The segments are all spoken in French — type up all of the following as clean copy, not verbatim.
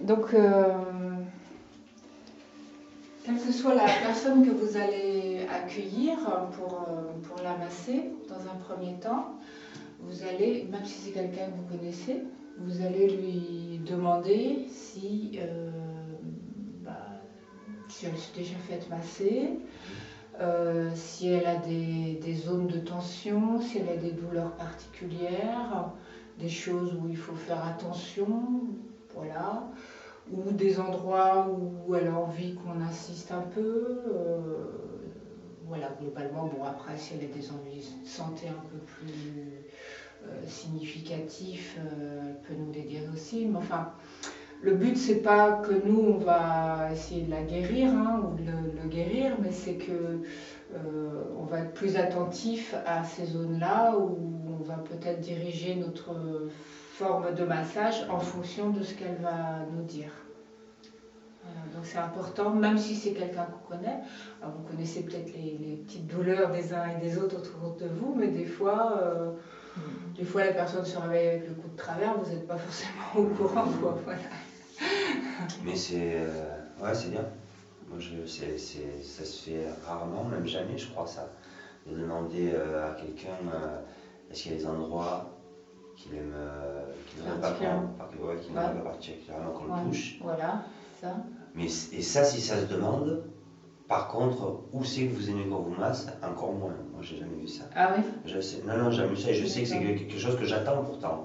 Donc, quelle que soit la personne que vous allez accueillir pour la masser, dans un premier temps, vous allez, même si c'est quelqu'un que vous connaissez, vous allez lui demander si elle s'est déjà fait masser, si elle a des zones de tension, si elle a des douleurs particulières, des choses où il faut faire attention, voilà, ou des endroits où elle a envie qu'on insiste un peu. Voilà, globalement, bon après, si elle a des envies de santé un peu plus significatifs, elle peut nous les dire aussi, mais enfin, le but, c'est pas que nous, on va essayer de la guérir ou de le guérir, mais c'est que on va être plus attentif à ces zones-là où on va peut-être diriger notre forme de massage en fonction de ce qu'elle va nous dire. Donc c'est important, même si c'est quelqu'un qu'on connaît. Alors vous connaissez peut-être les petites douleurs des uns et des autres autour de vous, mais des fois la personne se réveille avec le coup de travers, vous n'êtes pas forcément au courant, quoi. Voilà. Mais c'est bien. Moi, ça se fait rarement, même jamais, je crois, ça. De demander à quelqu'un est-ce qu'il y a des endroits qu'il n'aimerait pas particulièrement qu'on le touche. Voilà, ça. Et ça, si ça se demande, par contre, où c'est que vous aimez qu'on vous masse, encore moins. Moi, j'ai jamais vu ça. Ah oui? Non, jamais vu ça, et je sais que c'est quelque chose que j'attends pourtant.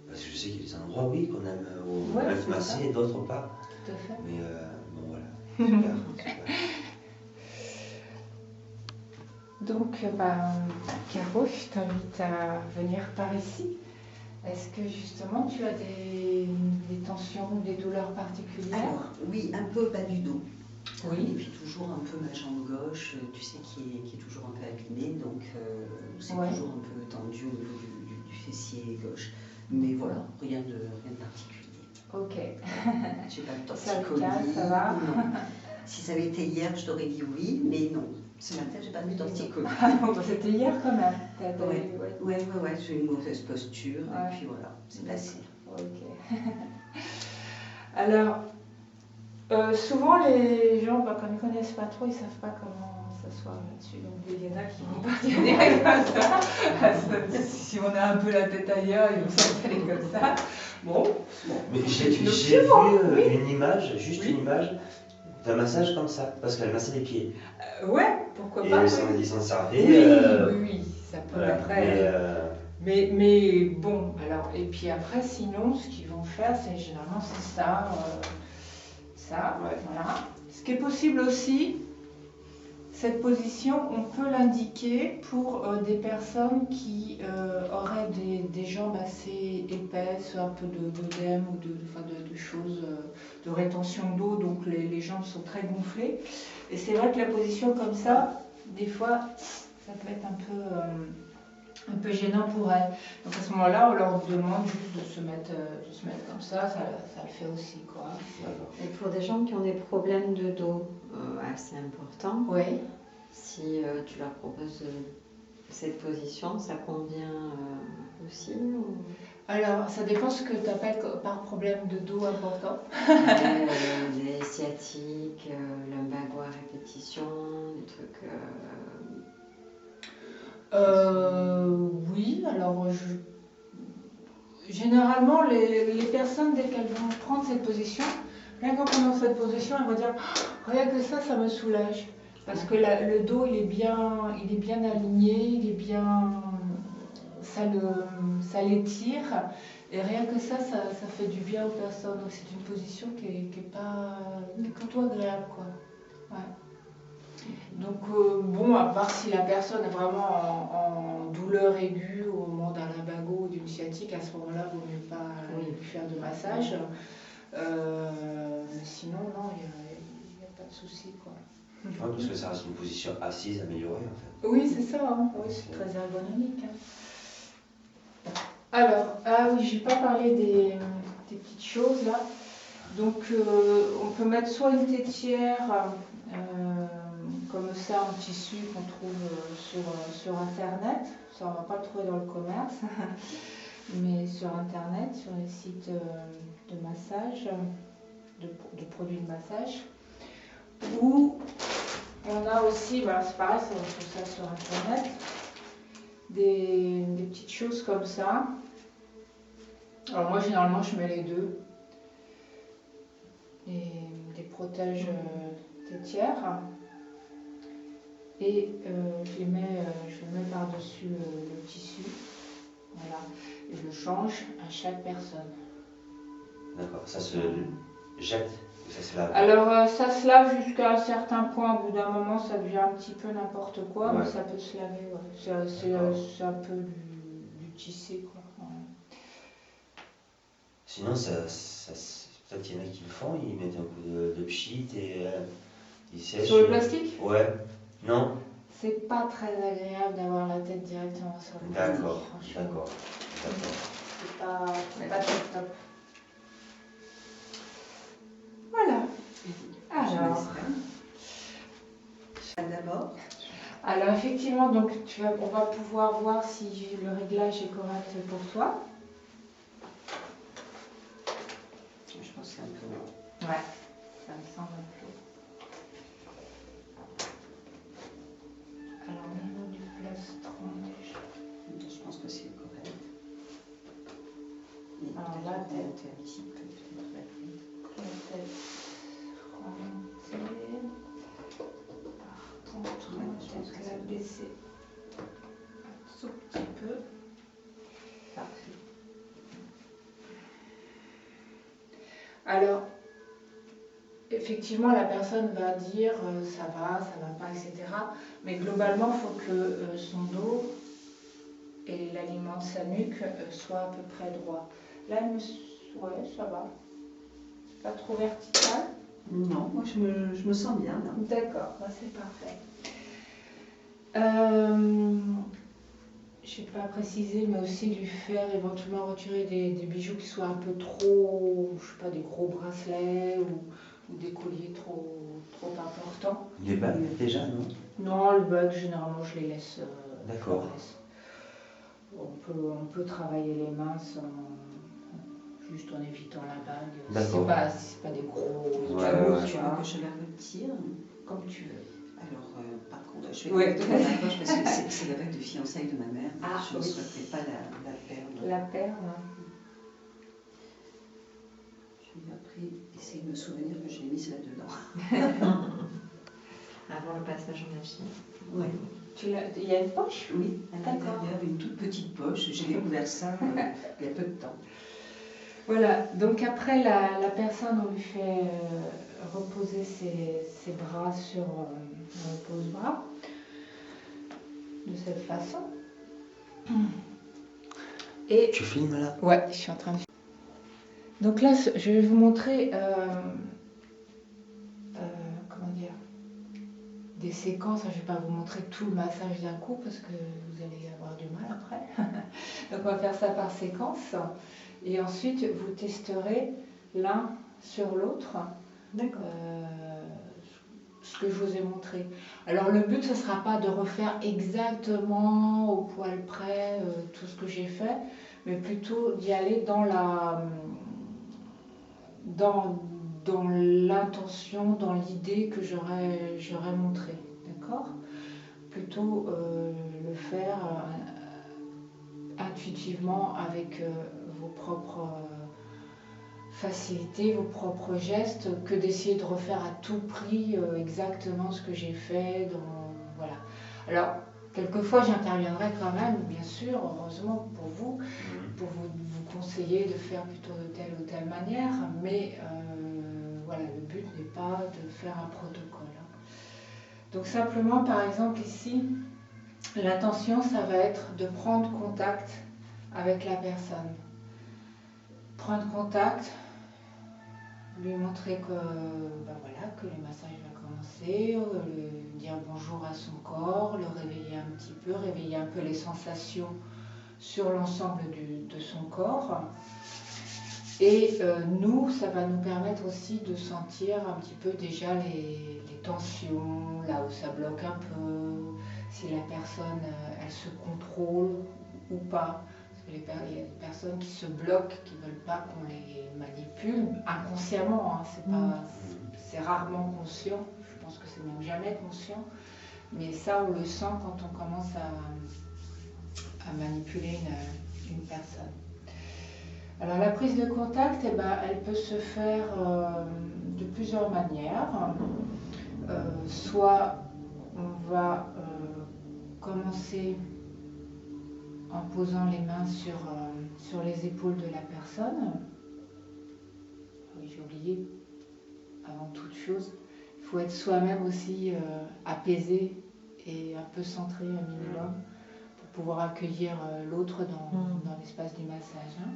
Parce que je sais qu'il y a des endroits, oui, qu'on aime masser et d'autres pas. Tout à fait. Mais bon, voilà. Super, super. Donc, Caro, je t'invite à venir par ici. Est-ce que justement tu as des tensions ou des douleurs particulières? Alors, oui, un peu bas du dos. Oui. Et puis toujours un peu ma jambe gauche, tu sais, qui est toujours un peu abîmée, donc c'est toujours un peu tendu au niveau du fessier gauche. Mais voilà, rien de particulier. Ok. J'ai pas de Ça torticolis. ça va? Non. Si ça avait été hier, je t'aurais dit oui, mais non. Ce matin, j'ai pas de torticolis. C'était hier quand même. Ouais, j'ai une mauvaise posture, et puis voilà, c'est passé. Ok. Alors, souvent les gens, quand ils ne connaissent pas trop, ils ne savent pas comment s'asseoir là-dessus. Donc il y en a qui vont partir direct comme ça. Si on a un peu la tête ailleurs, ils vont s'installer comme ça. Bon. Mais j'ai vu une image, une image d'un massage comme ça, parce qu'elle massait les pieds. Ouais, pourquoi pas. Et ils s'en servaient. Oui, ça peut après. Mais bon, alors, et puis après, sinon, ce qu'ils vont faire, c'est généralement c'est ça. Voilà. Ce qui est possible aussi, cette position, on peut l'indiquer pour des personnes qui auraient des jambes assez épaisses, un peu d'œdème ou de choses, de rétention d'eau, donc les jambes sont très gonflées. Et c'est vrai que la position comme ça, des fois, ça peut être un peu gênant pour elles. Donc à ce moment-là, on leur demande juste de se mettre comme ça le fait aussi, quoi. Et pour des gens qui ont des problèmes de dos assez importants, si tu leur proposes cette position, ça convient aussi ou... Alors, ça dépend ce que tu appelles par problème de dos important. Les sciatiques, lumbago à répétition, des trucs... Oui, alors généralement les personnes dès qu'elles vont prendre cette position, rien qu'en prenant cette position, elles vont dire rien que ça me soulage. Parce que le dos il est bien aligné, ça l'étire et rien que ça fait du bien aux personnes. Donc c'est une position qui est plutôt agréable, quoi. Ouais. Donc bon, à part si la personne est vraiment en douleur aiguë au moment d'un lumbago ou d'une sciatique, à ce moment-là, il ne vaut mieux pas lui faire de massage. Mais sinon, non, il n'y a pas de souci, quoi. Oui, parce que ça reste une position assise améliorée, en fait. Oui, c'est ça, oui, c'est très ergonomique. Alors, j'ai pas parlé des petites choses là. Donc, on peut mettre soit une tétière comme ça en tissu qu'on trouve sur internet. Ça, on va pas le trouver dans le commerce. mais sur internet, sur les sites de massage, de produits de massage, où on a aussi, c'est pareil, on trouve ça sur internet, des petites choses comme ça. Alors moi généralement je mets les deux, des protèges tétières, et je les mets par-dessus le tissu, voilà, et je le change à chaque personne. D'accord, ça se jette ou ça se lave? Alors ça se lave jusqu'à un certain point, au bout d'un moment ça devient un petit peu n'importe quoi, mais ça peut se laver, ouais. C'est un peu du tissé, quoi. Sinon, peut-être qu'il y en a qui le font, ils mettent un coup de pchit et ils sèchent. Sur le plastique? Ouais. Non? C'est pas très agréable d'avoir la tête directement sur le plastique. D'accord. C'est pas top. Voilà. Alors effectivement, donc on va pouvoir voir si le réglage est correct pour toi. Je pense que c'est un peu long. Ouais, ça me semble un peu. Alors au niveau du plastron, je pense que c'est correct. Alors la tête ici, la tête remontée. Par contre, la tête la baisser un tout petit peu. Parfait. Alors, effectivement, la personne va dire ça va pas, etc. Mais globalement, il faut que son dos et l'aliment de sa nuque soient à peu près droits. Là, ouais, ça va. Pas trop vertical? Non, moi je me sens bien là. D'accord, c'est parfait. Je n'ai pas précisé, mais aussi lui faire éventuellement retirer des bijoux qui soient un peu trop, je sais pas, des gros bracelets ou des colliers trop importants. Les bagues déjà, non? Non, les bagues, généralement, je les laisse. D'accord. On peut travailler les mains juste en évitant la bague. D'accord. C'est pas des gros cadeaux, tu veux que je la retire? Comme tu veux. Alors, par contre, je vais te la poche parce que c'est la bague de fiançailles de ma mère. Je ne souhaiterais pas la perdre. La perdre? Je vais après essayer de me souvenir que je l'ai mise là-dedans. Avant le passage en machine. Oui. Il y a une poche? Oui, à l'intérieur, une toute petite poche. J'ai découvert ça il y a peu de temps. Voilà, donc après la personne, on lui fait reposer ses bras sur le pose-bras, de cette façon. Et tu filmes là? Ouais, je suis en train de filmer. Donc là, je vais vous montrer des séquences. Je ne vais pas vous montrer tout le massage d'un coup parce que vous allez avoir du mal après. Donc on va faire ça par séquence. Et ensuite, vous testerez l'un sur l'autre ce que je vous ai montré. Alors le but, ce ne sera pas de refaire exactement au poil près tout ce que j'ai fait, mais plutôt d'y aller dans l'intention, dans l'idée que j'aurais montré. D'accord? Plutôt le faire intuitivement avec vos propres facilités, vos propres gestes, que d'essayer de refaire à tout prix exactement ce que j'ai fait. Voilà. Alors, quelquefois, j'interviendrai quand même, bien sûr, heureusement pour vous conseiller de faire plutôt de telle ou telle manière, mais voilà, le but n'est pas de faire un protocole. Donc simplement, par exemple, ici, l'intention, ça va être de prendre contact avec la personne. Prendre contact, lui montrer que le massage va commencer, dire bonjour à son corps, le réveiller un petit peu, réveiller un peu les sensations sur l'ensemble de son corps. Et ça va nous permettre aussi de sentir un petit peu déjà les tensions, là où ça bloque un peu, si la personne, elle se contrôle ou pas. Parce Il y a des personnes qui se bloquent, qui ne veulent pas qu'on les manipule, inconsciemment, hein, c'est rarement conscient, je pense que c'est même jamais conscient, mais ça on le sent quand on commence à manipuler une personne. Alors la prise de contact, elle peut se faire de plusieurs manières. Soit on va commencer en posant les mains sur les épaules de la personne. Oui, j'ai oublié, avant toute chose, il faut être soi-même aussi apaisé et un peu centré un minimum pour pouvoir accueillir l'autre dans l'espace du massage. Hein.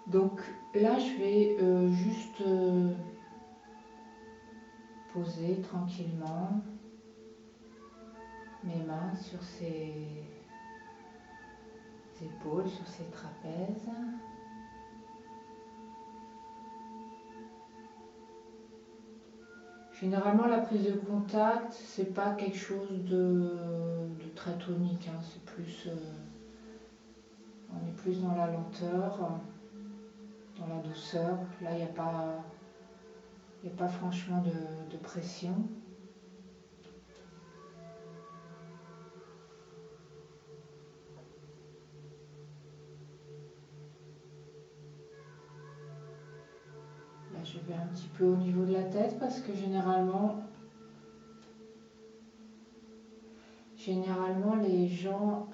Donc là, je vais juste poser tranquillement mes mains sur ses épaules, sur ses trapèzes. Généralement, la prise de contact, c'est pas quelque chose de très tonique, hein. C'est plus, on est plus dans la lenteur, dans la douceur. Là, il n'y a pas franchement de pression. Là, je vais un petit peu au niveau de la tête parce que généralement les gens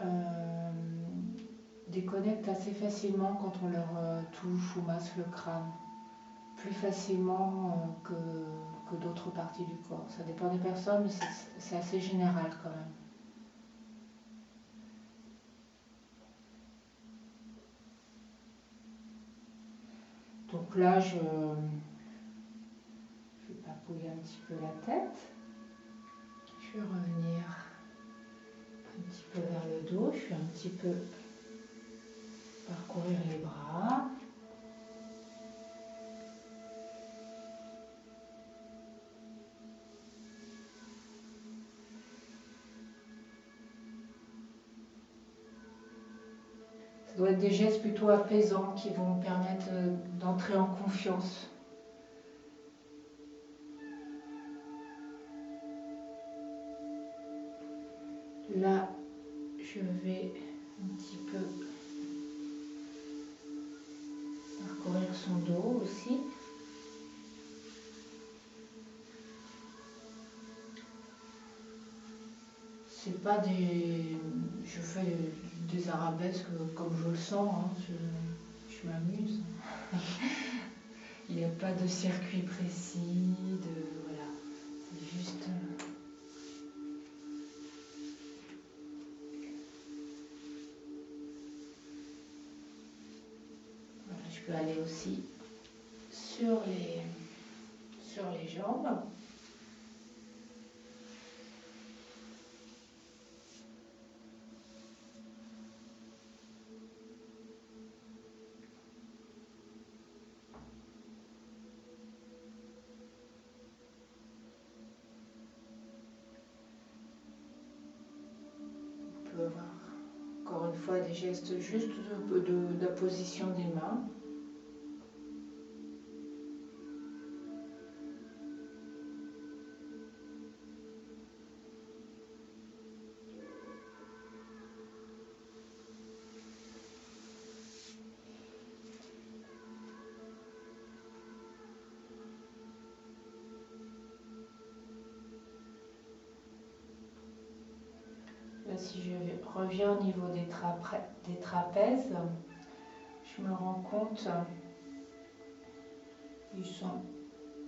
déconnectent assez facilement quand on leur touche ou masse le crâne. Plus facilement que d'autres parties du corps. Ça dépend des personnes, mais c'est assez général quand même. Donc là, je vais papouiller un petit peu la tête. Je vais revenir un petit peu vers le dos. Je vais un petit peu parcourir les bras. Ça doit être des gestes plutôt apaisants qui vont permettre d'entrer en confiance. Là, je vais un petit peu parcourir son dos aussi. C'est pas des... Je fais des arabesques comme je le sens, hein. Je m'amuse. Il n'y a pas de circuit précis, voilà. C'est juste... Voilà, je peux aller aussi sur les jambes. Avoir encore une fois des gestes juste de la position des mains. Là, si je reviens au niveau des trapèzes, je me rends compte qu'ils sont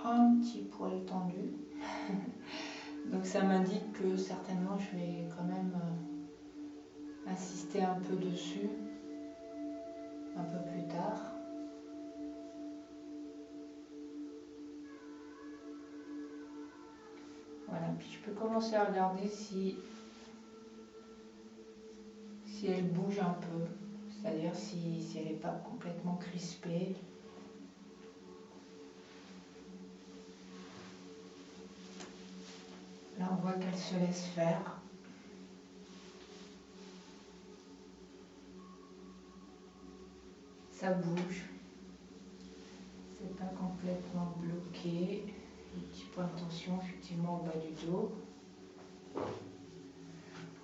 un petit poil tendus. Donc ça m'indique que certainement je vais quand même insister un peu dessus un peu plus tard. Voilà, puis je peux commencer à regarder si elle bouge un peu, c'est-à-dire si elle n'est pas complètement crispée. Là, on voit qu'elle se laisse faire. ça bouge. C'est pas complètement bloqué. Un petit point de tension effectivement au bas du dos.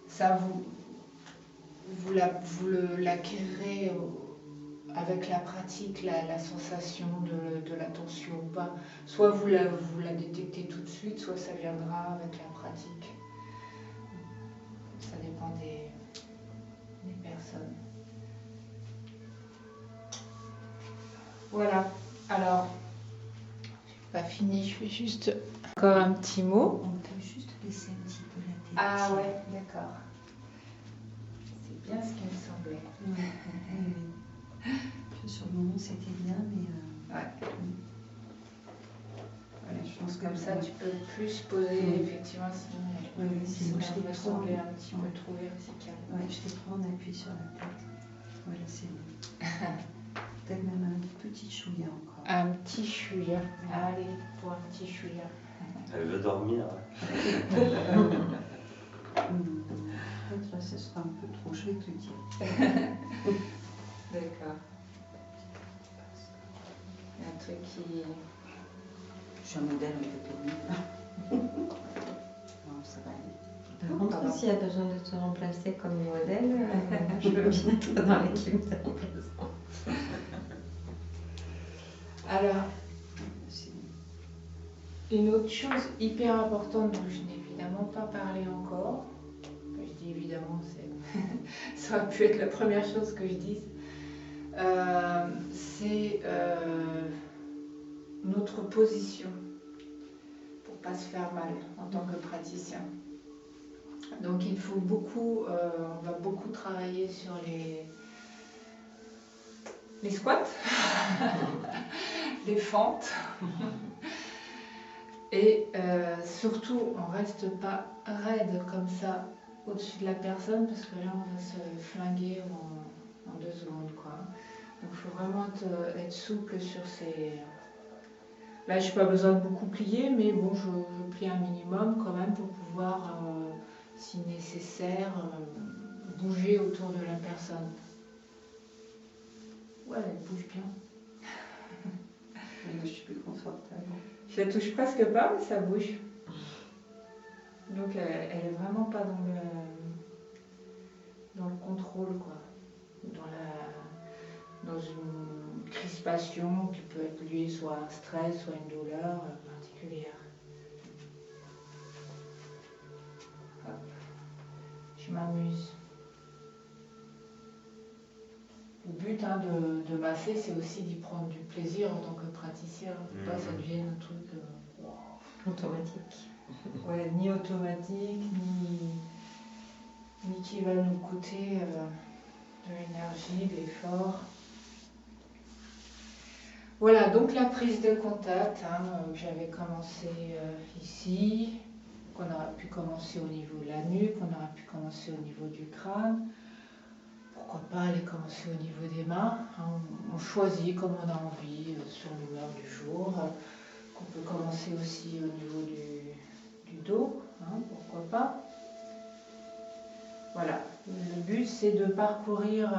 Ça vous l'acquérez avec la pratique, la sensation de la tension ou pas. Soit vous la détectez tout de suite, soit ça viendra avec la pratique. Ça dépend des personnes. Voilà. Alors, pas fini, je fais juste encore un petit mot. On peut juste laisser un petit peu la tête. Ah ouais, d'accord. C'est bien ce qui me semblait. Oui. Sur le moment, c'était bien, mais... Ouais. Voilà, je pense que comme ça, tu peux plus poser, effectivement, sinon ça me semblait un petit peu trop vertical. Ouais, je t'ai trop en appui sur la tête. Voilà, c'est bon. Peut-être même un petit chouïa encore. Un petit chouïa. Allez, pour un petit chouïa. Elle veut dormir. Peut-être là, ce sera un peu trop, je vais te dire. D'accord. Il y a un truc qui... Je suis un modèle un peu pénible. Non, ça va aller. Par contre, s'il y a besoin de te remplacer comme modèle, je veux bien être dans l'équipe de remplacement. Alors, une autre chose hyper importante dont je n'ai évidemment pas parlé encore, je dis évidemment, ça aurait pu être la première chose que je dise, c'est notre position pour ne pas se faire mal en tant que praticien. Donc il faut beaucoup, on va beaucoup travailler sur les squats, les fentes. Et surtout, on ne reste pas raide comme ça au-dessus de la personne parce que là, on va se flinguer en 2 secondes, quoi. Donc, il faut vraiment être souple sur ces... Là, je n'ai pas besoin de beaucoup plier, mais bon, je plie un minimum quand même pour pouvoir, si nécessaire, bouger autour de la personne. Ouais, elle bouge bien. Je suis plus confortable. Je la touche presque pas, mais ça bouge. Donc elle est vraiment pas dans le contrôle, quoi. Dans une crispation qui peut être liée soit à un stress, soit à une douleur particulière. Hop. Je m'amuse. Le but de masser, c'est aussi d'y prendre du plaisir en tant que praticien. Il ne faut pas que ça devienne un truc automatique. Ouais, ni automatique, ni qui va nous coûter de l'énergie, de l'effort. Voilà, donc la prise de contact, que j'avais commencé ici, qu'on aurait pu commencer au niveau de la nuque, qu'on aurait pu commencer au niveau du crâne. Pourquoi pas aller commencer au niveau des mains. On choisit comme on a envie sur l'humeur du jour. On peut commencer aussi au niveau du dos, pourquoi pas. Voilà, le but c'est de parcourir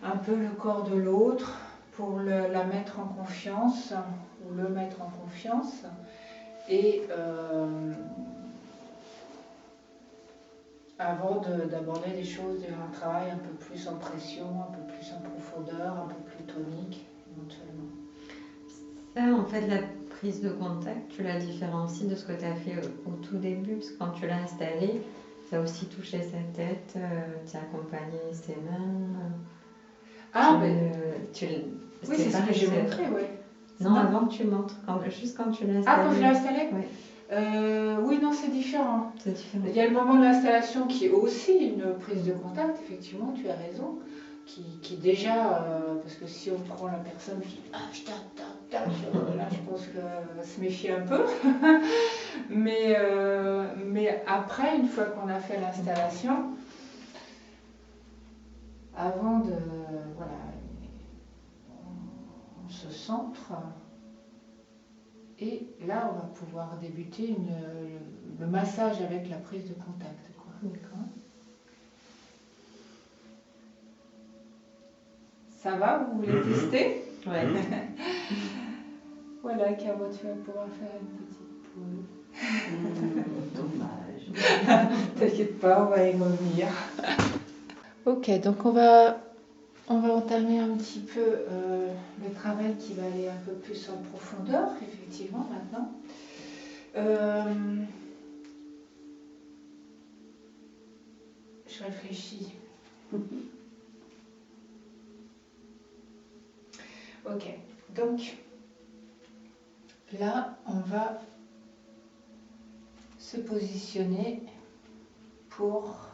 un peu le corps de l'autre pour la mettre en confiance, ou le mettre en confiance, et avant d'aborder des choses, un travail un peu plus en pression, un peu plus en profondeur, un peu plus tonique éventuellement. Ça, en fait, la prise de contact, tu la différencies de ce que tu as fait au tout début, parce que quand tu l'as installé, tu as aussi touché sa tête, tu as accompagné ses mains. Oui, c'est ce que j'ai montré, oui. Non, avant que tu montres, juste quand tu l'as installé. Ah, quand je l'ai installé? Oui. Oui, non, c'est différent. C'est différent. Il y a le moment de l'installation qui est aussi une prise de contact, effectivement, tu as raison, qui déjà, parce que si on prend la personne qui là je pense que se méfier un peu. mais après, une fois qu'on a fait l'installation, avant de... Voilà, on se centre. Et là, on va pouvoir débuter le massage avec la prise de contact, quoi. Ça va, vous voulez tester? Ouais. Voilà, Caro, tu vas pouvoir faire une petite pause. Dommage. T'inquiète pas, on va y revenir. Ok, donc on va entamer un petit peu le travail qui va aller un peu plus en profondeur, effectivement, maintenant. Je réfléchis. Ok, donc là, on va se positionner pour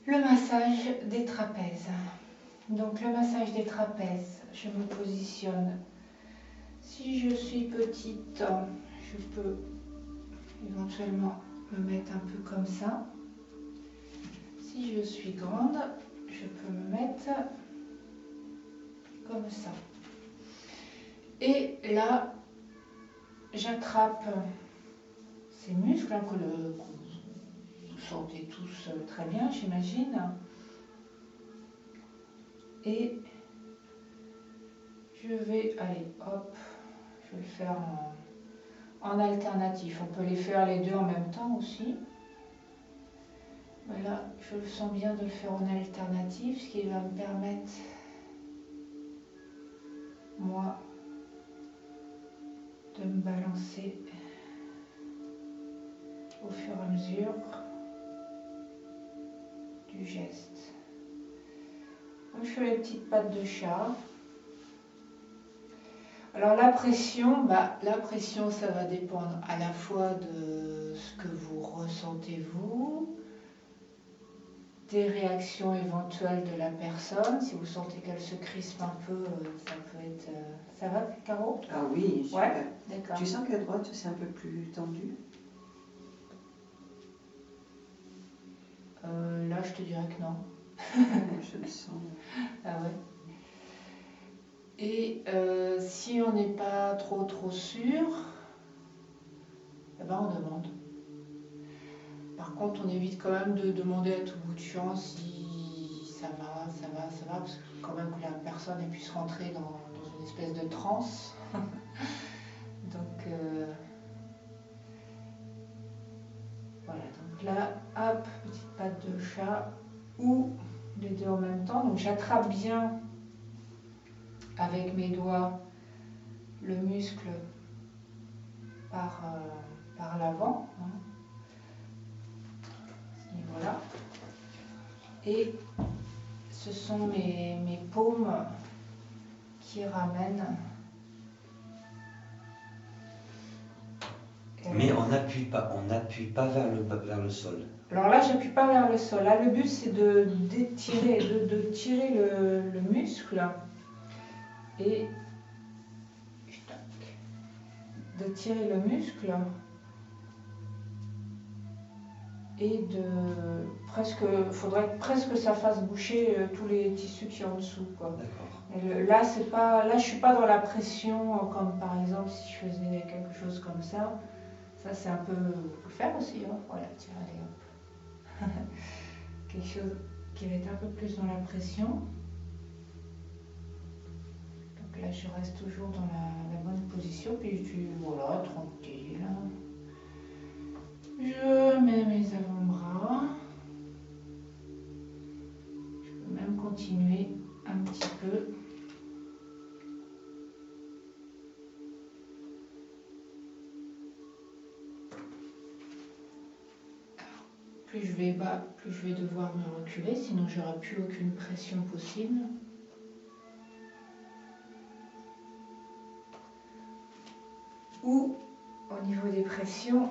le massage des trapèzes. Donc le massage des trapèzes, je me positionne. Si je suis petite, je peux éventuellement me mettre un peu comme ça. Si je suis grande, je peux me mettre comme ça. Et là, j'attrape ces muscles que vous sentez tous très bien, j'imagine. Et je vais, allez, hop, je vais le faire en alternatif. On peut les faire les deux en même temps aussi. Voilà, je le sens bien de le faire en alternatif, ce qui va me permettre, moi, de me balancer au fur et à mesure du geste. Donc, je fais les petites pattes de chat. Alors la pression, ça va dépendre à la fois de ce que vous ressentez vous, des réactions éventuelles de la personne. Si vous sentez qu'elle se crispe un peu, ça peut être... Ça va, Caro? Ah oui, super. Ouais, d'accord. Tu sens qu'à droite, c'est un peu plus tendu? Là, je te dirais que non. Je le sens. Ah ouais. Et si on n'est pas trop sûr, eh ben on demande. Par contre, on évite quand même de demander à tout bout de champ si ça va, parce que quand même que la personne puisse rentrer dans une espèce de transe. Donc voilà, donc là, hop, petite patte de chat, ou les deux en même temps. Donc j'attrape bien avec mes doigts le muscle par l'avant, hein, à ce niveau-là. Et ce sont mes paumes qui ramènent. Mais on n'appuie pas vers le sol. Alors là, j'appuie pas vers le sol. Là, le but, c'est de tirer le muscle et de tirer le muscle et faudrait presque que ça fasse boucher tous les tissus qui sont en dessous, quoi. D'accord. Là, je suis pas dans la pression comme par exemple si je faisais quelque chose comme ça. Ça, c'est un peu, faut le faire aussi, hein. Voilà, tiens, allez, hop. Quelque chose qui va être un peu plus dans la pression. Donc là, je reste toujours dans la bonne position, puis voilà, tranquille. Je mets mes avant-bras. Je peux même continuer un petit peu. Plus je vais bas, plus je vais devoir me reculer, sinon j'aurai plus aucune pression possible. Ou au niveau des pressions,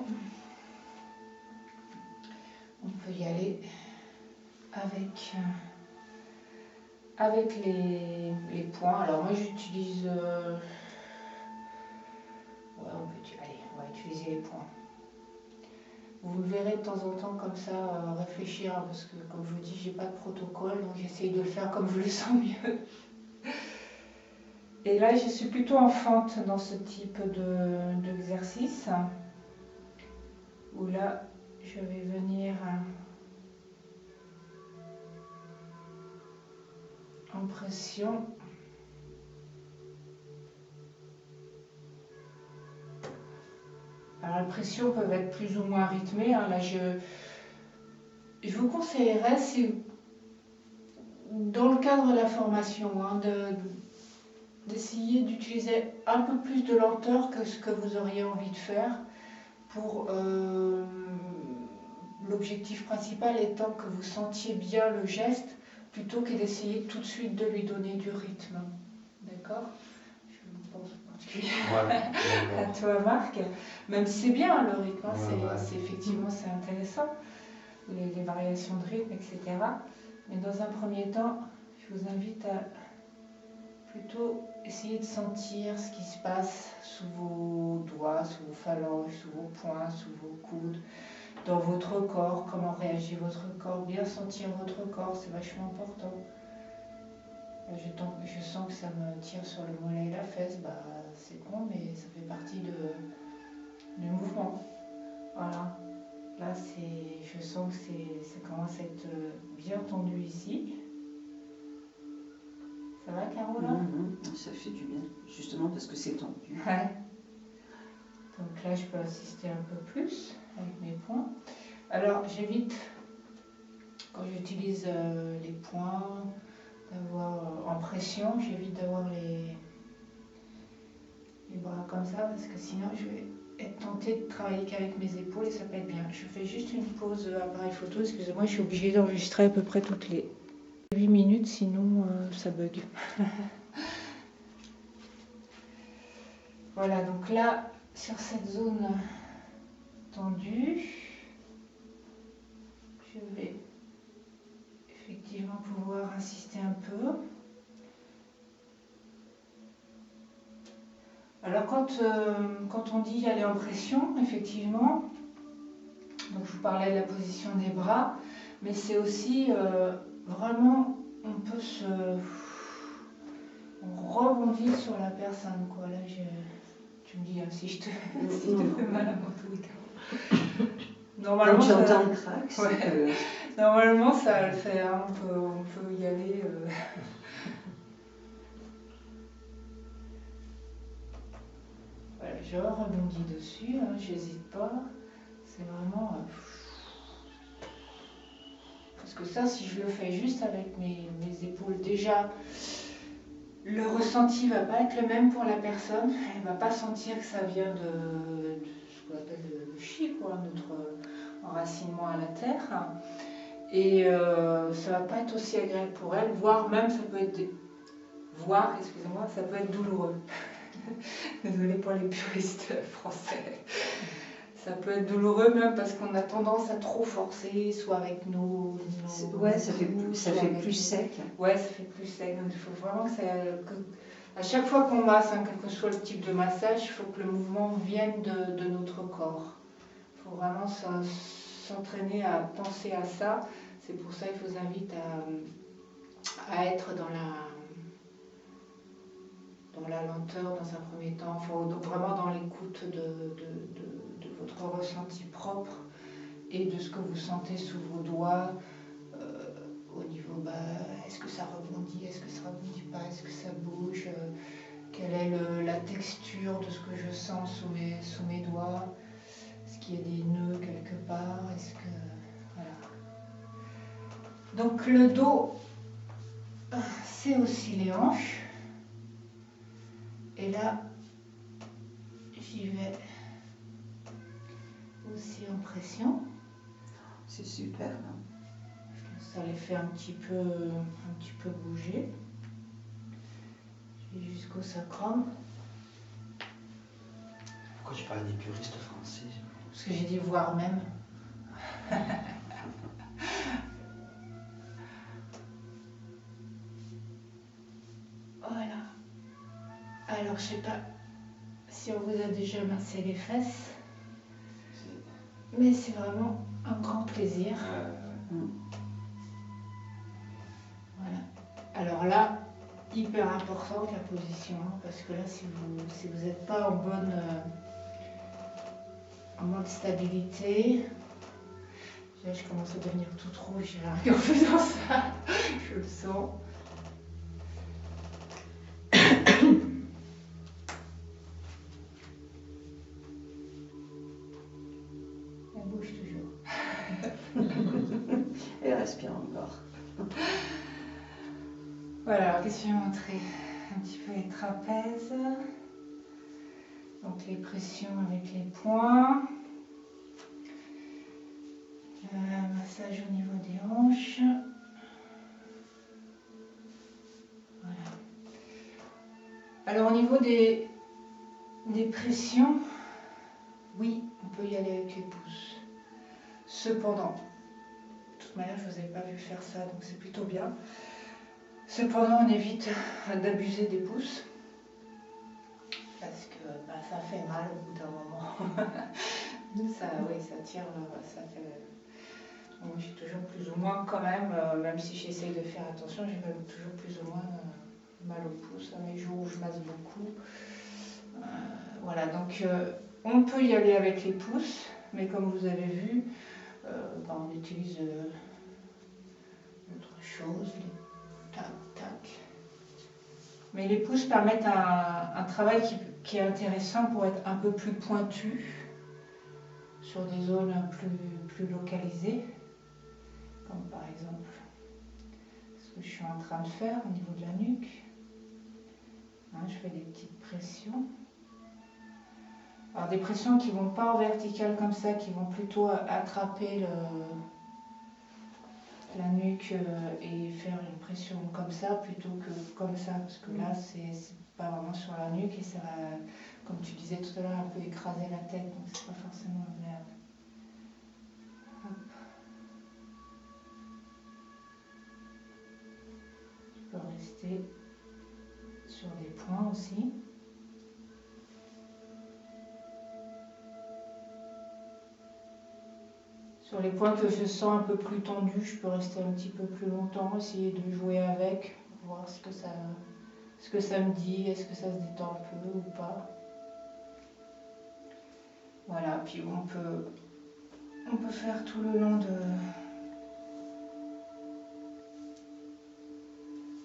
on peut y aller avec les poings. Alors moi j'utilise... on va utiliser les poings. Vous me verrez de temps en temps comme ça réfléchir, parce que comme je vous dis, j'ai pas de protocole, donc j'essaye de le faire comme je le sens mieux. Et là, je suis plutôt en fente dans ce type d'exercice, où là, je vais venir en pression. Alors, les pressions peuvent être plus ou moins rythmées. Hein. Là, je vous conseillerais, si, dans le cadre de la formation, hein, d'essayer d'utiliser un peu plus de lenteur que ce que vous auriez envie de faire pour l'objectif principal étant que vous sentiez bien le geste plutôt que d'essayer tout de suite de lui donner du rythme. D'accord ? Je pense particulièrement à toi, Marc. Même si c'est bien le rythme, hein, c'est effectivement c'est intéressant, les variations de rythme, etc. Mais dans un premier temps, je vous invite à plutôt essayer de sentir ce qui se passe sous vos doigts, sous vos phalanges, sous vos poings, sous vos coudes, dans votre corps, comment réagit votre corps, bien sentir votre corps, c'est vachement important. Je sens que ça me tire sur le mollet et la fesse, bah, c'est con, mais ça fait partie du mouvement. Voilà. Là, je sens que ça commence à être bien tendu ici. Ça va, Caro, là ? Ça fait du bien, justement parce que c'est tendu. Ouais. Donc là, je peux insister un peu plus avec mes poings. Alors, j'évite, quand j'utilise les poings, d'avoir en pression, j'évite d'avoir les bras comme ça, parce que sinon, je vais être tentée de travailler qu'avec mes épaules et ça peut être bien. Je fais juste une pause appareil photo, excusez-moi, je suis obligée d'enregistrer à peu près toutes les 8 minutes, sinon ça bug. Voilà, donc là, sur cette zone tendue, je vais effectivement pouvoir insister un peu. Alors quand on dit aller en pression, effectivement, donc je vous parlais de la position des bras, mais c'est aussi vraiment, on rebondit sur la personne, quoi. Là, tu me dis hein, si je te fais mal à moi, tous les cas. Normalement, quand tu entends le crack, ouais. Normalement, ça va le faire, hein. On peut y aller. Voilà, je rebondis dessus, hein, j'hésite pas. C'est vraiment... Parce que ça, si je le fais juste avec mes épaules, déjà, le ressenti va pas être le même pour la personne. Elle va pas sentir que ça vient de ce qu'on appelle le chi, quoi, notre enracinement à la terre. Et ça va pas être aussi agréable pour elle, voire même ça peut être... ça peut être douloureux. Désolée pour les puristes français. Ça peut être douloureux même parce qu'on a tendance à trop forcer, soit avec nos ouais, ça fait plus sec. Ouais, ça fait plus sec. Donc il faut vraiment à chaque fois qu'on masse, hein, quel que soit le type de massage, il faut que le mouvement vienne de notre corps. Il faut vraiment s'entraîner à penser à ça. C'est pour ça qu'il vous invite à être dans la lenteur dans un premier temps, donc vraiment dans l'écoute de votre ressenti propre et de ce que vous sentez sous vos doigts au niveau, est-ce que ça rebondit, est-ce que ça rebondit pas, est-ce que ça bouge, quelle est la texture de ce que je sens sous mes doigts, est-ce qu'il y a des nœuds quelque part, est-ce que... Voilà. Donc le dos, c'est aussi les hanches. Et là, j'y vais aussi en pression. C'est super. Hein. Ça les fait un petit peu bouger. Je vais jusqu'au sacrum. Pourquoi tu parles des puristes français? Parce que j'ai dit voire même. Voilà. Alors, je sais pas si on vous a déjà massé les fesses, mais c'est vraiment un grand plaisir. Voilà. Alors là, hyper importante la position, parce que là, si vous n'êtes pas en bonne stabilité, là, je commence à devenir toute rouge en faisant ça, je le sens. Voilà, alors qu'est-ce que je vais montrer? Un petit peu les trapèzes. Donc les pressions avec les poings. Massage au niveau des hanches. Voilà. Alors au niveau des pressions, oui, on peut y aller avec les pouces. Cependant, de toute manière, je ne vous avais pas vu faire ça, donc c'est plutôt bien. Cependant, on évite d'abuser des pouces. Parce que ça fait mal au bout d'un moment. Ça, oui, ça tire, ça fait... Moi, j'ai toujours plus ou moins quand même si j'essaye de faire attention, j'ai quand même toujours plus ou moins mal au pouce. Les jours où je masse beaucoup. Voilà, donc on peut y aller avec les pouces, mais comme vous avez vu, on utilise autre chose, les tac, tac. Mais les pouces permettent un travail qui est intéressant pour être un peu plus pointu sur des zones plus localisées, comme par exemple ce que je suis en train de faire au niveau de la nuque. Je fais des petites pressions. Alors des pressions qui ne vont pas en verticale comme ça, qui vont plutôt attraper la nuque et faire une pression comme ça plutôt que comme ça, parce que là c'est pas vraiment sur la nuque et ça va, comme tu disais tout à l'heure, un peu écraser la tête, donc c'est pas forcément agréable. Hop. Tu peux rester sur des points aussi. Sur les points que je sens un peu plus tendus, je peux rester un petit peu plus longtemps, essayer de jouer avec, voir ce que ça me dit, est-ce que ça se détend un peu ou pas. Voilà, puis on peut faire tout le long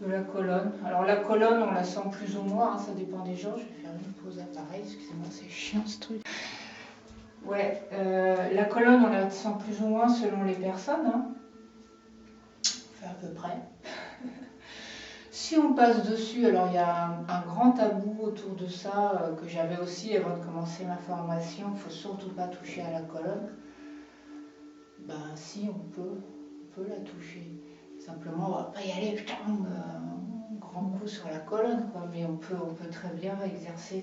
de la colonne. Alors la colonne, on la sent plus ou moins, ça dépend des gens. Je vais faire une pause à pareil, excusez-moi, c'est chiant ce truc. Ouais, la colonne, on la sent plus ou moins selon les personnes. Enfin, à peu près. Si on passe dessus, alors il y a un grand tabou autour de ça que j'avais aussi avant de commencer ma formation. Il ne faut surtout pas toucher à la colonne. Si, on peut la toucher. Simplement, on ne va pas y aller, putain, un grand coup sur la colonne, quoi. Mais on peut très bien exercer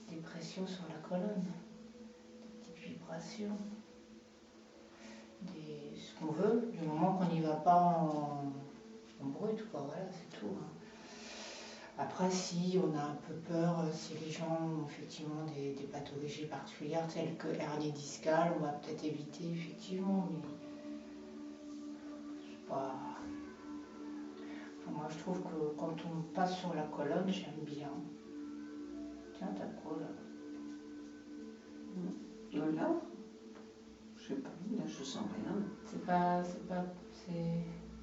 des pressions sur la colonne, des petites vibrations, ce qu'on veut, du moment qu'on n'y va pas en brut, quoi. Voilà, c'est tout. Après, si on a un peu peur, si les gens ont effectivement des pathologies particulières telles que hernie discale, on va peut-être éviter effectivement, mais c'est pas... Enfin, moi je trouve que quand on passe sur la colonne, j'aime bien. Tiens, t'as quoi là? Là, je sais pas, là je sens rien.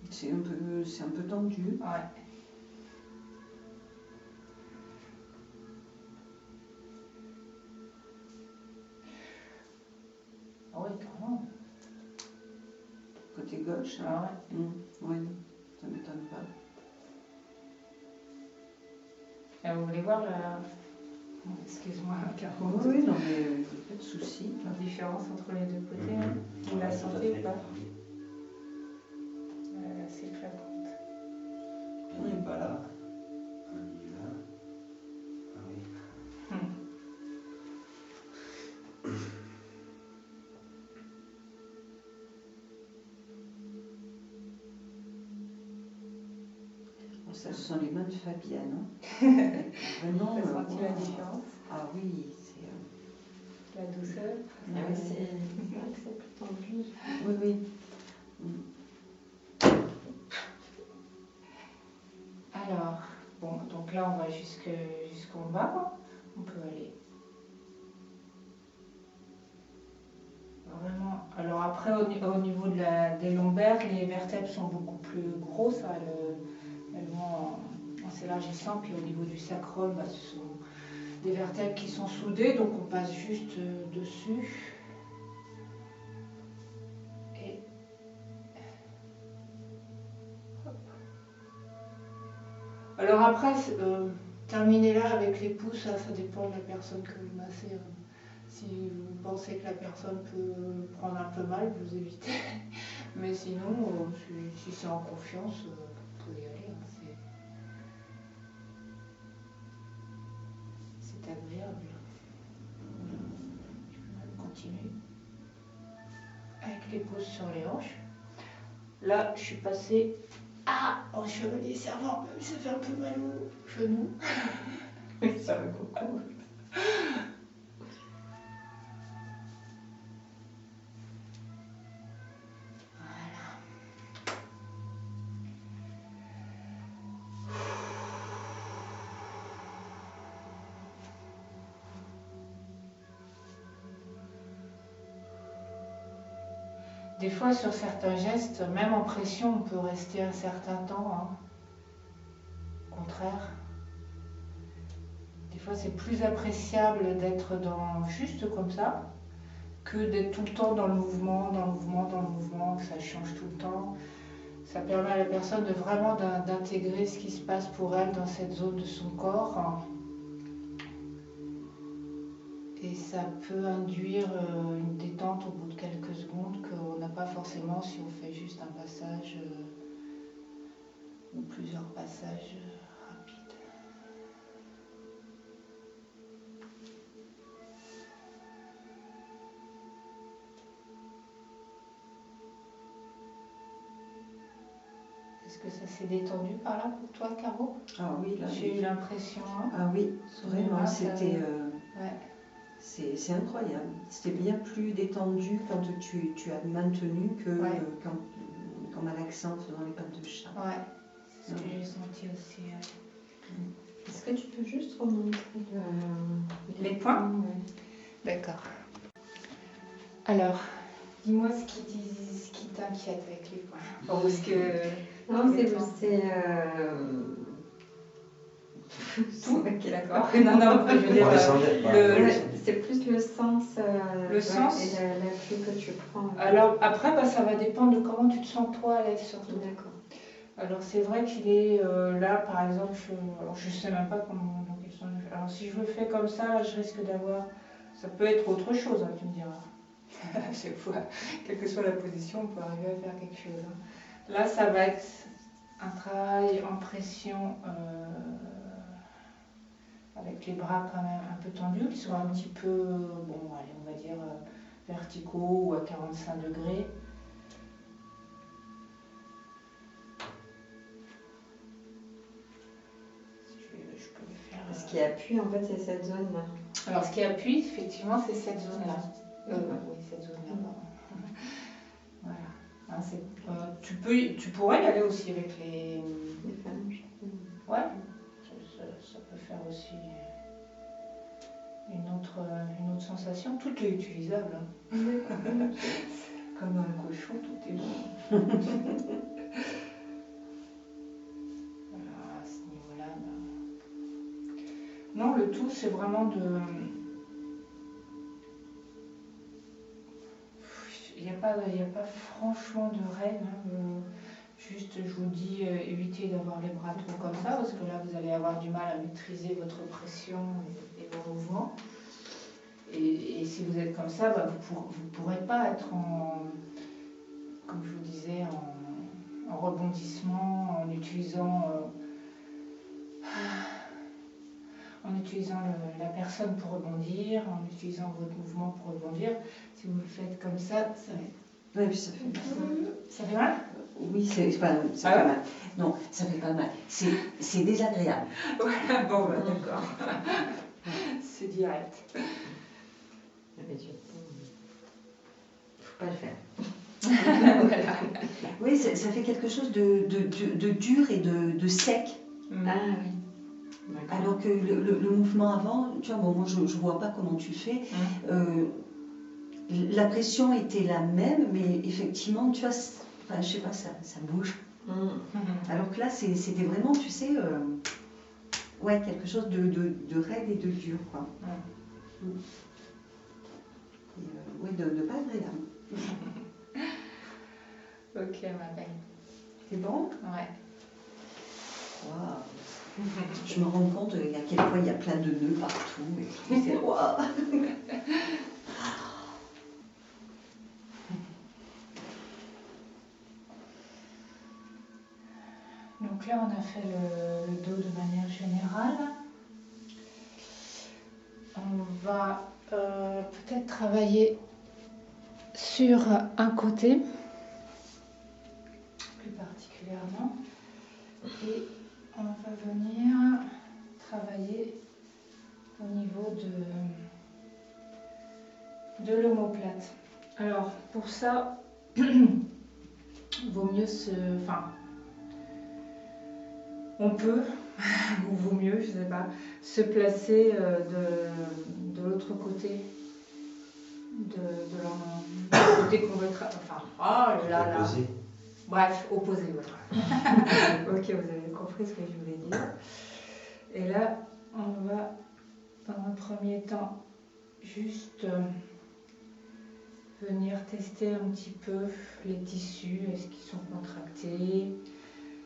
C'est un peu tendu. Ouais. Ah oui, carrément. Côté gauche. Ah ouais. Oui, ça m'étonne pas. Et vous voulez voir la... Excuse-moi, Caro. Oui, non mais pas de souci. La différence entre les deux côtés, vous la sentez ou pas? C'est flagrante. On n'est pas là. On y va. Ah oui. Ça, ce sont les mains de Fabienne. Vraiment. Tu as senti la différence? Ah oui, c'est... La douceur? Ah oui, c'est vrai que c'est plus tendu. Oui, oui. Alors, bon, donc là on va jusqu'en bas, on peut aller. Vraiment. Alors après au niveau des lombaires, les vertèbres sont beaucoup plus grosses, elles vont en s'élargissant, puis au niveau du sacrum, ce sont des vertèbres qui sont soudées, donc on passe juste dessus. Et hop. Alors après, terminer là avec les pouces, ça dépend de la personne que vous massez. Si vous pensez que la personne peut prendre un peu mal, vous évitez. Mais sinon, si c'est en confiance, vous pouvez y aller. Hein. C'est agréable. Je vais continuer. Avec les pouces sur les hanches. Là, je suis passée en chevalier servant, même si ça fait un peu mal au genou. Mais ça va beaucoup. Des fois, sur certains gestes, même en pression, on peut rester un certain temps. Hein. Au contraire. Des fois, c'est plus appréciable d'être juste comme ça, que d'être tout le temps dans le mouvement, que ça change tout le temps. Ça permet à la personne de vraiment d'intégrer ce qui se passe pour elle dans cette zone de son corps. Hein. Et ça peut induire une détente au bout de quelques secondes qu'on n'a pas forcément si on fait juste un passage ou plusieurs passages rapides. Est-ce que ça s'est détendu par là pour toi, Caro? Ah oui, là. J'ai eu l'impression. Hein, ah oui, vraiment, c'était. Ouais. C'est incroyable. C'était bien plus détendu quand tu as maintenu que quand Malaxant faisant les pattes de chat. Ouais, c'est ce que j'ai senti aussi. Est-ce que tu peux juste remontrer les points? D'accord. Alors, dis-moi ce qui t'inquiète avec les points. Ou ce que... Non, c'est tout. Ok, d'accord. Non, je veux dire, c'est plus le sens. Le sens et l'appui que tu prends. Alors après, ça va dépendre de comment tu te sens toi à l'aise surtout. D'accord. Alors c'est vrai qu'il est là, par exemple, je sais même pas comment. Alors si je le fais comme ça, là, je risque d'avoir. Ça peut être autre chose, hein, tu me diras. À chaque fois, quelle que soit la position, on peut arriver à faire quelque chose. Hein. Là, ça va être un travail en pression. Avec les bras quand même un peu tendus, qui sont un petit peu, bon, allez, on va dire verticaux ou à 45 degrés. Je peux le faire. Ce qui appuie, en fait, c'est cette zone-là. Alors, ce qui appuie, effectivement, c'est cette zone-là. Oui, cette zone-là. Voilà. Hein, tu pourrais y aller aussi avec les phalanges. Ouais. Ça peut faire aussi une autre sensation. Tout est utilisable. Hein. Comme un cochon, tout est bon. Voilà, à ce niveau-là. Non, le tout, c'est vraiment de... Il n'y a pas franchement de règle. Hein. Juste, je vous dis, évitez d'avoir les bras trop comme ça, parce que là, vous allez avoir du mal à maîtriser votre pression et vos mouvements. Et si vous êtes comme ça, vous ne pourrez pas être comme je vous disais, en rebondissement, en utilisant la personne pour rebondir, en utilisant votre mouvement pour rebondir. Si vous le faites comme ça va être... Oui, puis ça fait mal. Ça fait mal? Oui, c'est pas mal. Non, ça fait pas mal. C'est désagréable. Voilà, bon, d'accord. C'est direct. Faut pas le faire. Voilà. Oui, ça fait quelque chose de dur et de sec. Ah oui. Alors que le mouvement avant, tu vois, bon, moi je vois pas comment tu fais. La pression était la même, mais effectivement, tu vois, je sais pas, ça bouge. Alors que là, c'était vraiment, tu sais, quelque chose de raide et de dur, quoi. Et, de pas agréable. Ok, ma belle. C'est bon? Ouais. Waouh. Je me rends compte à quel point il y a plein de nœuds partout. Et c'est waouh. Donc là, on a fait le dos de manière générale. On va peut-être travailler sur un côté, plus particulièrement. Et on va venir travailler au niveau de l'omoplate. Alors, pour ça, vaut mieux on peut, ou vaut mieux, je ne sais pas, se placer de l'autre côté du côté qu'on veut travailler. Enfin, oh là là. Opposé. Bref, opposé, voilà. Ok, vous avez compris ce que je voulais dire. Et là, on va, dans un premier temps, juste venir tester un petit peu les tissus. Est-ce qu'ils sont contractés?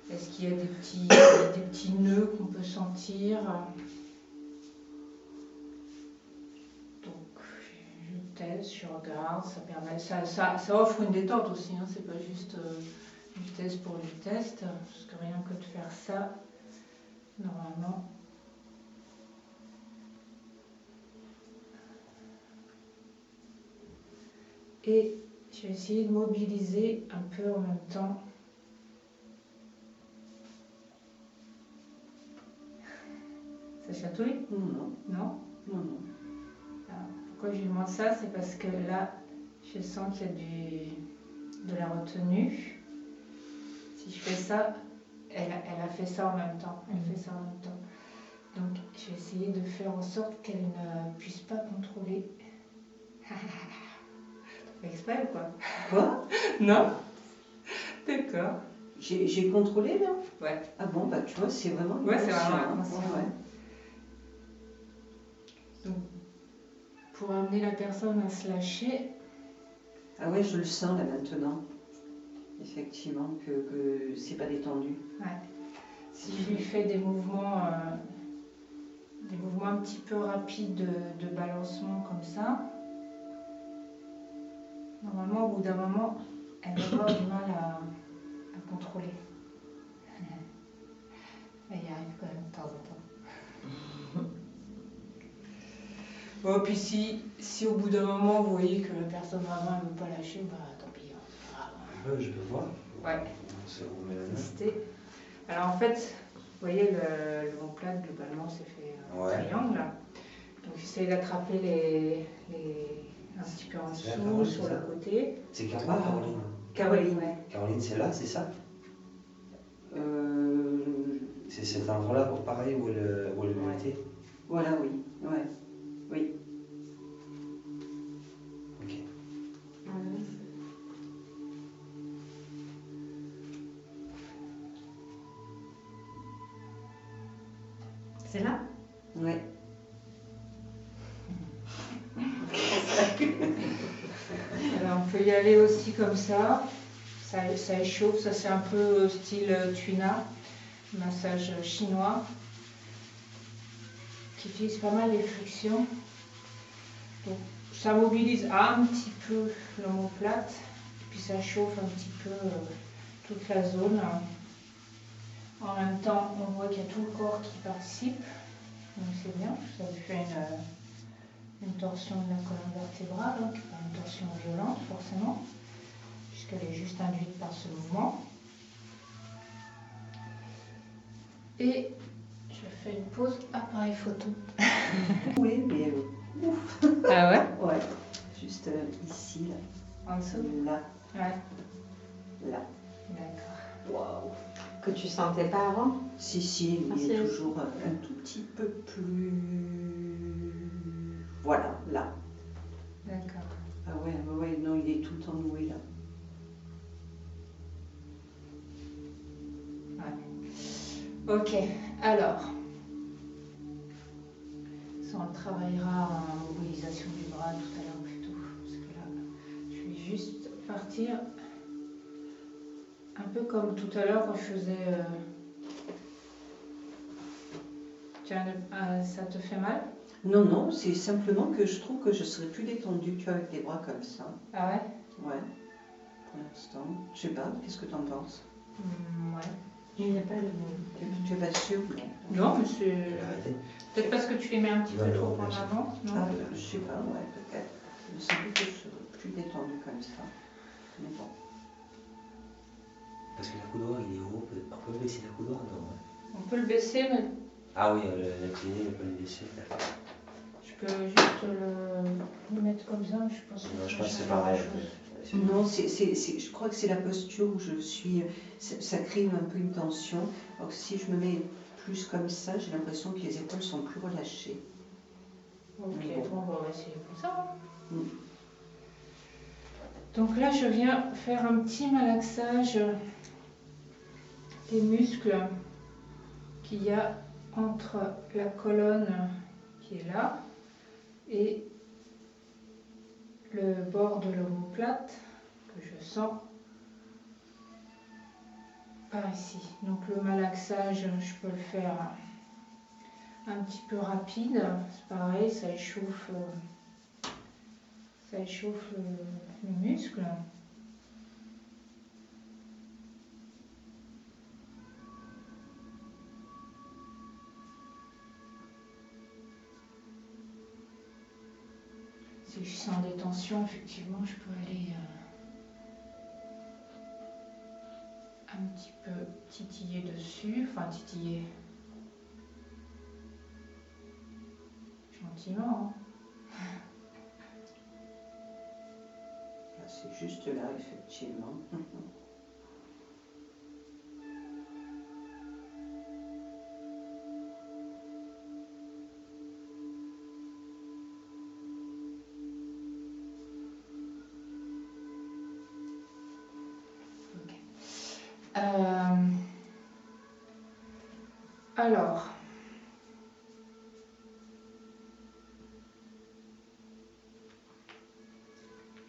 Est-ce qu'il y a des petits nœuds qu'on peut sentir? Donc, je teste, je regarde, ça permet, ça offre une détente aussi, hein, c'est pas juste du test pour du test, parce que rien que de faire ça, normalement. Et je vais essayer de mobiliser un peu en même temps. Ça chatouille? Non. Non? Non. Alors, pourquoi je lui demande ça? C'est parce que là, je sens qu'il y a de la retenue. Si je fais ça, elle a fait ça en même temps. Elle fait ça en même temps. Donc, je vais essayer de faire en sorte qu'elle ne puisse pas contrôler. T'as fait exprès ou quoi? Quoi? Non? D'accord. J'ai contrôlé là? Ouais. Ah bon, bah tu vois, c'est vraiment Ouais, c'est vraiment inconscient. inconscient. Ouais. Donc, pour amener la personne à se lâcher. Ah ouais, je le sens là maintenant. Effectivement, que c'est pas détendu. Ouais. Si je lui fais des mouvements un petit peu rapides de balancement comme ça, normalement, au bout d'un moment, elle va avoir du mal à contrôler. Elle y arrive quand même de temps en temps. Bon, puis si au bout d'un moment, vous voyez que la personne vraiment ne veut pas lâcher, bah tant pis. Hein, c'est pas grave. Je peux voir. Ouais. C'est remet la main. Tester. Alors en fait, vous voyez, l'omoplate, globalement, c'est fait un triangle. Donc j'essaye d'attraper un petit peu en dessous, sur le côté. C'est Caroline. Caroline, ouais. Caroline, c'est là, c'est ça? C'est cet endroit-là, pareil, où elle était? Voilà, oui. Ouais. Oui. Ok. C'est là? Ouais. Alors, on peut y aller aussi comme ça. Ça échauffe, ça c'est un peu style tuna, massage chinois, qui utilise pas mal les frictions. Donc, ça mobilise un petit peu l'omoplate, puis ça chauffe un petit peu toute la zone. En même temps, on voit qu'il y a tout le corps qui participe, donc c'est bien, ça lui fait une torsion de la colonne vertébrale, donc pas une torsion violente forcément, puisqu'elle est juste induite par ce mouvement. Et je fais une pause appareil photo. Oui, mais ouf. Ah ouais? Ouais. Juste ici, là. En dessous? Là. Ouais. Là. D'accord. Waouh. Que tu sentais pas avant? Si, Ah, il si. est toujours un tout petit peu plus... Voilà, là. D'accord. Ah ouais, non, il est tout le temps noué, là. Ouais. Ok, alors. Ça, on le travaillera en mobilisation du bras tout à l'heure plutôt. Parce que là, je vais juste partir un peu comme tout à l'heure quand je faisais Ça te fait mal? Non, non, c'est simplement que je trouve que je serais plus détendue, tu vois, avec des bras comme ça. Ah ouais? Ouais, pour l'instant. Je sais pas, qu'est-ce que tu en penses? Ouais. Il n'y a pas de... Tu es pas sûre? Non, mais c'est... Arrêtez. Peut-être parce que tu les mets un petit peu Non, trop non, en merci. avant, non? Ah, je sais pas, ouais, peut-être. Il me semble que je serais plus détendue comme ça. Mais bon. Parce que la coudoir, il est haut. On peut baisser la coudoir, non hein? On peut le baisser, mais Ah oui, la clé, on peut le baisser. je peux juste le mettre comme ça, mais je pense Non, je ça pense que c'est change pareil. grand-chose. Non, je crois que c'est la posture où je suis. Ça crée un peu une tension. Alors que si je me mets plus comme ça, j'ai l'impression que les épaules sont plus relâchées. Ok, bon, on va essayer comme ça. Mm. Donc là, je viens faire un petit malaxage des muscles qu'il y a entre la colonne qui est là et le bord de l'omoplate que je sens par ici. Donc le malaxage, je peux le faire un petit peu rapide. C'est pareil, ça échauffe le muscle. Si je sens des tensions, effectivement, je peux aller un petit peu titiller dessus, enfin titiller gentiment. Là, c'est juste là, effectivement. Ok. Alors,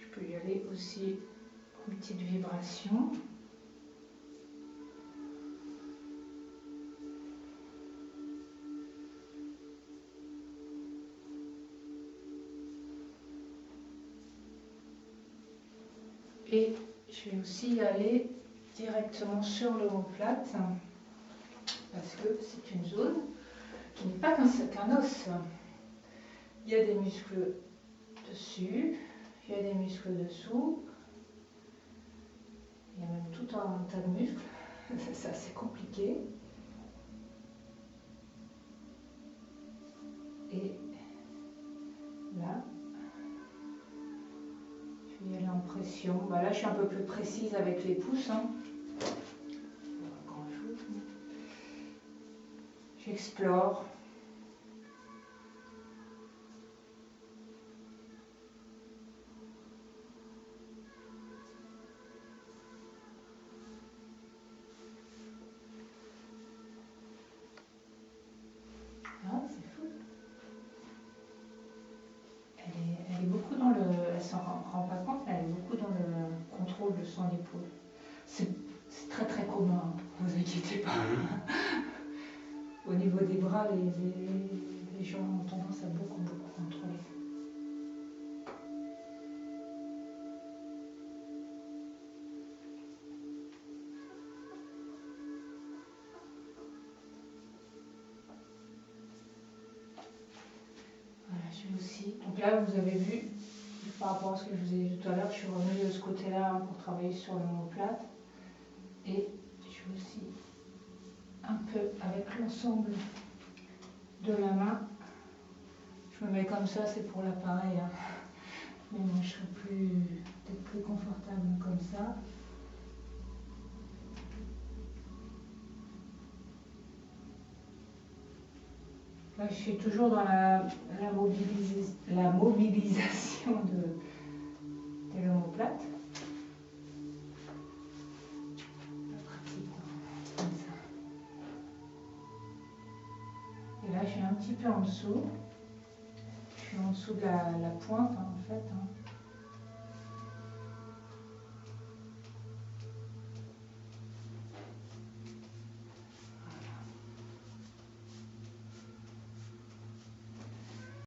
je peux y aller aussi une petite vibration. Et je vais aussi y aller directement sur l'omoplate parce que c'est une zone qui n'est pas qu'un os. Il y a des muscles dessus, il y a des muscles dessous, il y a même tout un tas de muscles. C'est assez compliqué. Et là, je vais y aller en pression. Bah là, je suis un peu plus précise avec les pouces. Hein. Pas grand-chose, mais j'explore. Ah, c'est fou. Elle est beaucoup dans le... Elle s'en rend pas compte, mais elle est beaucoup dans le contrôle de son épaule. C'est très très commun, hein, ne vous inquiétez pas. Au niveau des bras, les gens ont tendance à beaucoup contrôler. Voilà, je vais aussi. Donc là, vous avez vu, par rapport à ce que je vous ai dit tout à l'heure, je suis revenue de ce côté-là pour travailler sur l'omoplate. Et je vais aussi un peu avec l'ensemble de la main. Je me mets comme ça, c'est pour l'appareil. Hein. Mais moi, je serais peut-être plus confortable comme ça. Là, je suis toujours dans la mobilisation de l'omoplate. Comme ça. Et là, je suis un petit peu en dessous. Je suis en dessous de la pointe, hein, en fait. Hein.